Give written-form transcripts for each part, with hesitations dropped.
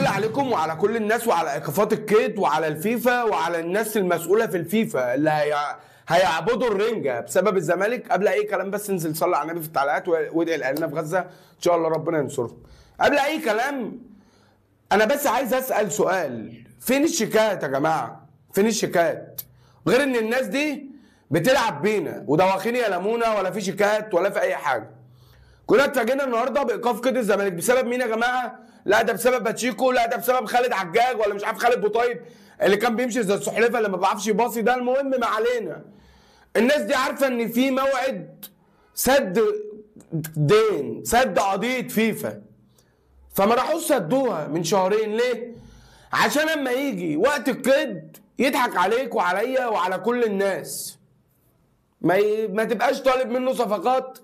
عليكم وعلى كل الناس وعلى ايقافات الكيد وعلى الفيفا وعلى الناس المسؤوله في الفيفا اللي هيعبدوا الرنجه بسبب الزمالك. قبل اي كلام بس انزل صلي على النبي في التعليقات وادعي لاهلنا في غزه ان شاء الله ربنا ينصرهم. قبل اي كلام انا بس عايز اسال سؤال، فين الشيكات يا جماعه؟ فين الشيكات؟ غير ان الناس دي بتلعب بينا ودواخين يلمونا ولا في شيكات ولا في اي حاجه. كنا اتفاجئنا النهارده بايقاف كده الزمالك بسبب مين يا جماعه؟ لا ده بسبب باتشيكو، لا ده بسبب خالد عجاج ولا مش عارف خالد بوطيب اللي كان بيمشي زي السحلفه اللي ما بيعرفش يباصي ده. المهم ما علينا. الناس دي عارفه ان في موعد سد دين، سد قضيه فيفا، فما راحوش سدوها من شهرين. ليه؟ عشان اما يجي وقت القيد يضحك عليك وعليا وعلى كل الناس. ما تبقاش طالب منه صفقات،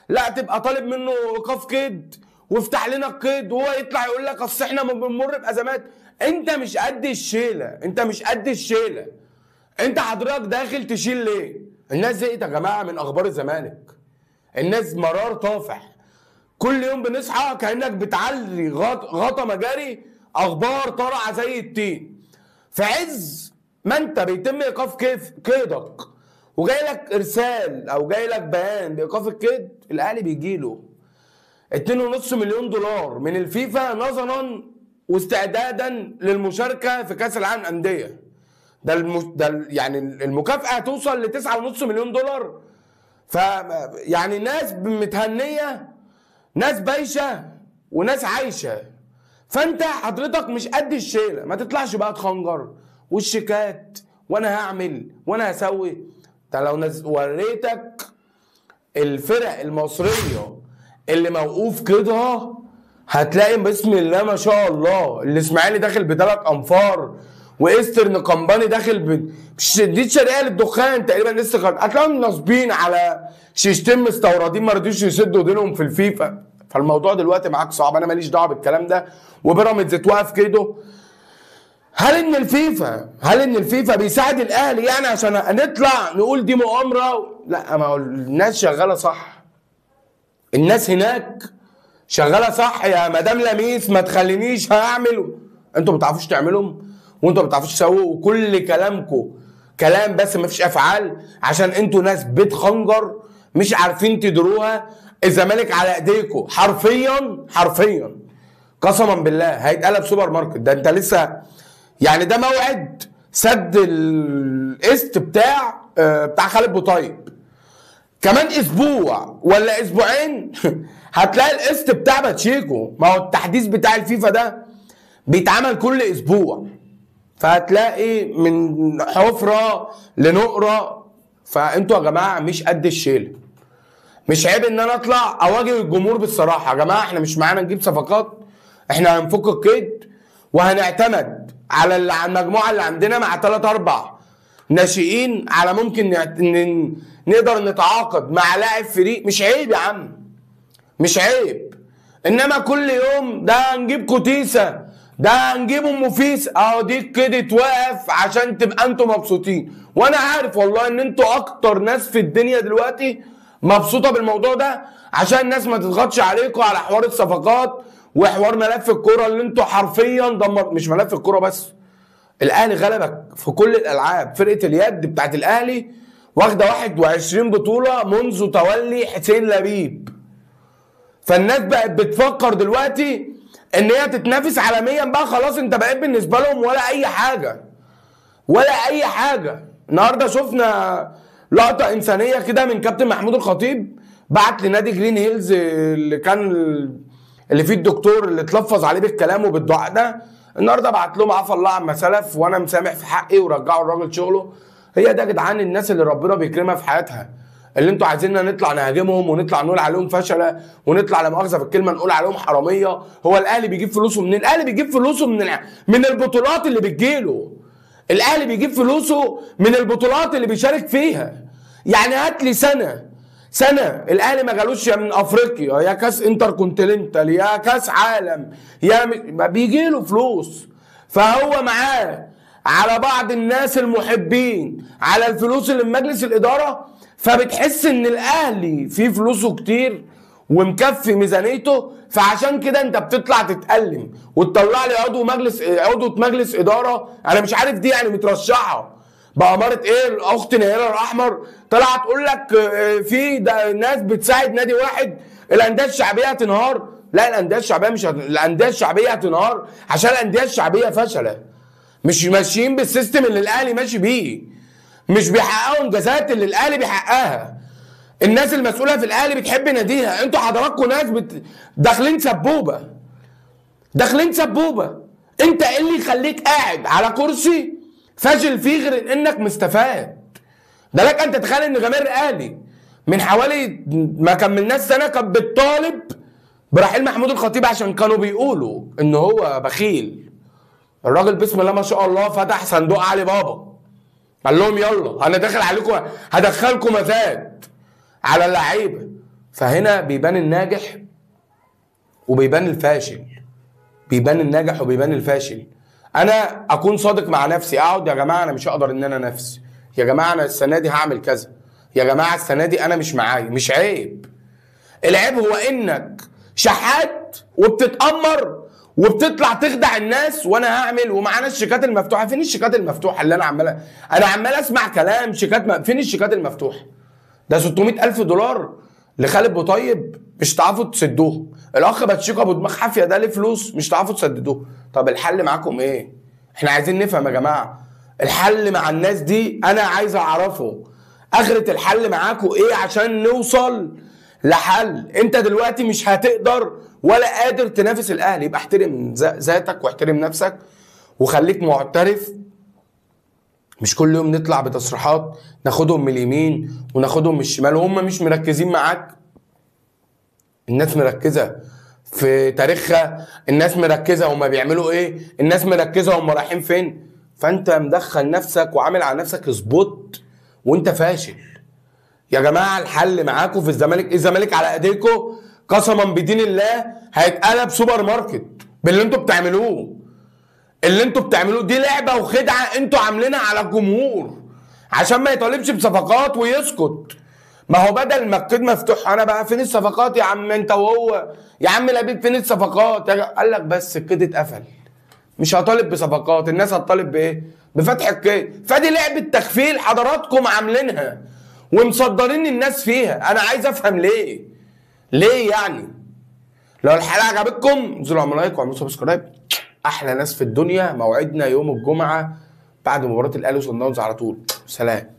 لا تبقى طالب منه ايقاف قيد وافتح لنا القيد وهو يطلع يقول لك اصل احنا بنمر بازمات. انت مش قد الشيله، انت مش قد الشيله. انت حضرتك داخل تشيل ليه؟ الناس زهقت يا جماعه من اخبار الزمالك. الناس مرار طافح، كل يوم بنصحى كانك بتعلي غطا مجاري اخبار طالعه زي التين. في عز ما انت بيتم ايقاف قيدك وجاي لك ارسال او جاي لك بيان بايقاف القيد، الاهلي بيجي له 2.5 مليون دولار من الفيفا نظرا واستعدادا للمشاركه في كاس العالم للانديه. يعني المكافاه توصل ل 9.5 مليون دولار. ف يعني ناس متهنيه، ناس بايشه وناس عايشه. فانت حضرتك مش قد الشيله، ما تطلعش بقى تخنجر والشيكات وانا هعمل وانا هسوي. ده لو وريتك الفرق المصريه اللي موقوف قيدها هتلاقي بسم الله ما شاء الله الاسماعيلي داخل ب3 انفار وايسترن كمباني داخل دي شرقيه للدخان تقريبا لسه هتلاقيهم ناصبين على شيشتين مستوردين ما رضيوش يسدوا دينهم في الفيفا. فالموضوع دلوقتي معاك صعب، انا ماليش دعوه بالكلام ده. وبيراميدز اتوقف كيده. هل ان الفيفا بيساعد الاهلي يعني عشان نطلع نقول دي مؤامره؟ لا، ما الناس شغاله صح. الناس هناك شغاله صح يا مدام لميس، ما تخلينيش هعمل. انتوا ما بتعرفوش تعملهم وانتوا ما بتعرفوش تسووا، وكل كلامكم كلام بس ما فيش افعال عشان انتوا ناس بتخنجر مش عارفين تدروها. الزمالك على ايديكم حرفيا قسما بالله هيتقلب سوبر ماركت. ده انت لسه يعني ده موعد سد القسط بتاع خالد بوطيب كمان اسبوع ولا اسبوعين هتلاقي القسط بتاع باتشيكو. ما هو التحديث بتاع الفيفا ده بيتعمل كل اسبوع، فهتلاقي من حفره لنقره. فانتوا يا جماعه مش قد الشيله. مش عيب ان انا اطلع اواجه الجمهور بالصراحه. يا جماعه احنا مش معانا نجيب صفقات، احنا هنفك القيد وهنعتمد على المجموعه اللي عندنا مع 3-4 ناشئين على ممكن نقدر نتعاقد مع لاعب فريق. مش عيب يا عم، مش عيب. انما كل يوم ده هنجيب كوتيسه، ده هنجيب ام فيس، اهو دي كده توقف عشان تبقى انتوا مبسوطين. وانا عارف والله ان انتوا اكتر ناس في الدنيا دلوقتي مبسوطه بالموضوع ده عشان الناس ما تضغطش عليكم على حوار الصفقات وحوار ملف الكوره اللي انتوا حرفيا مش ملف الكوره بس. الاهلي غلبك في كل الالعاب. فرقه اليد بتاعت الاهلي واخده 21 بطوله منذ تولي حسين لبيب. فالناس بقت بتفكر دلوقتي ان هي تتنافس عالميا بقى. خلاص انت بقيت بالنسبه لهم ولا اي حاجه، ولا اي حاجه. النهارده شفنا لقطه انسانيه كده من كابتن محمود الخطيب، بعت لنادي جرين هيلز اللي فيه الدكتور اللي اتلفظ عليه بالكلام وبالدعاء ده. النهارده بعت لهم عفى الله عما سلف وانا مسامح في حقي ورجعوا الراجل شغله. هي ده يا جدعان الناس اللي ربنا بيكرمها في حياتها، اللي انتوا عايزيننا نطلع نهاجمهم ونطلع نقول عليهم فشله ونطلع لا مؤاخذه في الكلمه نقول عليهم حراميه. هو الاهلي بيجيب فلوسه منين؟ الاهلي بيجيب فلوسه من البطولات اللي بتجيله. الاهلي بيجيب فلوسه من البطولات اللي بيشارك فيها. يعني هات لي سنه الاهلي ما جالوش يا من افريقيا يا كاس انتر كونتيننتال يا كاس عالم ما بيجي له فلوس. فهو معاه على بعض الناس المحبين على الفلوس اللي من مجلس الاداره، فبتحس ان الاهلي فيه فلوسه كتير ومكفي ميزانيته، فعشان كده انت بتطلع تتألم وتطلع لي عضوة مجلس اداره انا مش عارف دي يعني مترشحه بأمارة ايه الاخت نيره الاحمر، طلعت تقول لك في ده ناس بتساعد نادي واحد الانديه الشعبيه هتنهار. لا الانديه الشعبيه مش الانديه الشعبيه هتنهار عشان الانديه الشعبيه فاشله، مش ماشيين بالسيستم اللي الاهلي ماشي بيه، مش بيحققوا انجازات اللي الاهلي بيحققها. الناس المسؤوله في الاهلي بتحب ناديها، انتوا حضراتكم ناس داخلين سبوبه، داخلين سبوبه. انت ايه اللي يخليك قاعد على كرسي فاشل فيه غير انك مستفاد؟ ده لك انت تتخيل ان جماهير الاهلي من حوالي ما كملناش سنه كانت بتطالب برحيل محمود الخطيب عشان كانوا بيقولوا ان هو بخيل. الراجل بسم الله ما شاء الله فتح صندوق علي بابا، قال لهم يلا انا داخل عليكم هدخلكم مزاد على اللعيبه. فهنا بيبان الناجح وبيبان الفاشل، بيبان الناجح وبيبان الفاشل. انا اكون صادق مع نفسي، اقعد يا جماعه انا مش هقدر ان انا نفسي، يا جماعه انا السنه دي هعمل كذا، يا جماعه السنه دي انا مش معايا. مش عيب، العيب هو انك شحات وبتتأمر وبتطلع تخدع الناس وانا هعمل ومعانا الشيكات المفتوحه. فين الشيكات المفتوحه اللي انا عمال اسمع كلام شيكات فين الشيكات المفتوحه؟ ده 600,000 دولار لخالد بوطيب مش تعرفوا تسدوه، الاخ باتشيكو ابو دماغ حافيه ده ليه فلوس مش تعرفوا تسددوه. طب الحل معاكم ايه؟ احنا عايزين نفهم يا جماعه الحل مع الناس دي، انا عايز اعرفه اخرة الحل معاكم ايه عشان نوصل لحل. انت دلوقتي مش هتقدر ولا قادر تنافس الاهلي، يبقى احترم ذاتك واحترم نفسك وخليك معترف. مش كل يوم نطلع بتصريحات ناخدهم من اليمين وناخدهم من الشمال وهم مش مركزين معاك. الناس مركزه في تاريخها، الناس مركزه هم بيعملوا ايه، الناس مركزه هم رايحين فين. فانت مدخل نفسك وعامل على نفسك سبوت وانت فاشل. يا جماعه الحل معاكم في الزمالك، الزمالك على ايديكم قسما بدين الله هيتقلب سوبر ماركت باللي انتوا بتعملوه. اللي انتوا بتعملوه دي لعبه وخدعه انتوا عاملينها على الجمهور عشان ما يطالبش بصفقات ويسكت. ما هو بدل ما القيد مفتوح انا بقى فين الصفقات يا عم انت وهو، يا عم لبيب فين الصفقات؟ قال لك بس القيد اتقفل مش هطالب بصفقات، الناس هتطالب بايه؟ بفتح القيد. فدي لعبه تخفيل حضراتكم عاملينها ومصدرين الناس فيها. انا عايز افهم ليه يعني. لو الحلقه عجبتكم انزلوا اعملوا لايك واعملوا سبسكرايب. احلى ناس في الدنيا، موعدنا يوم الجمعه بعد مباراه الاهلي وصن داونز على طول. سلام.